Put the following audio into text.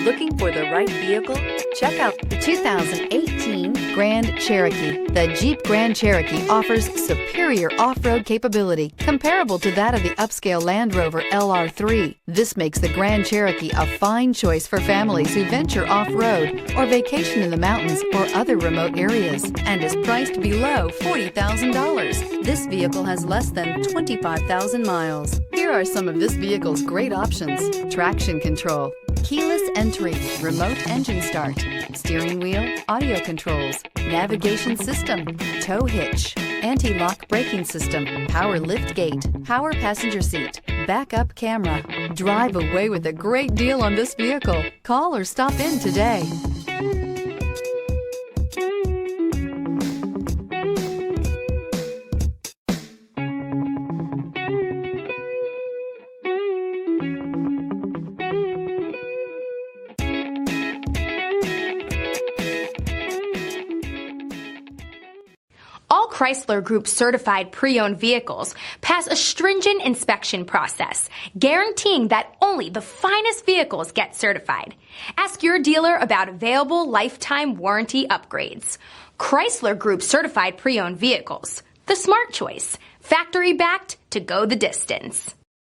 Looking for the right vehicle? Check out the 2018 Grand Cherokee. The Jeep Grand Cherokee offers superior off-road capability comparable to that of the upscale Land Rover LR3. This makes the Grand Cherokee a fine choice for families who venture off-road or vacation in the mountains or other remote areas, and is priced below $40,000. This vehicle has less than 25,000 miles. Here are some of this vehicle's great options: traction control, keyless entry, remote engine start, steering wheel audio controls, navigation system, tow hitch, anti-lock braking system, power lift gate, power passenger seat, backup camera. Drive away with a great deal on this vehicle. Call or stop in today. All Chrysler Group certified pre-owned vehicles pass a stringent inspection process, guaranteeing that only the finest vehicles get certified. Ask your dealer about available lifetime warranty upgrades. Chrysler Group certified pre-owned vehicles, the smart choice, factory backed to go the distance.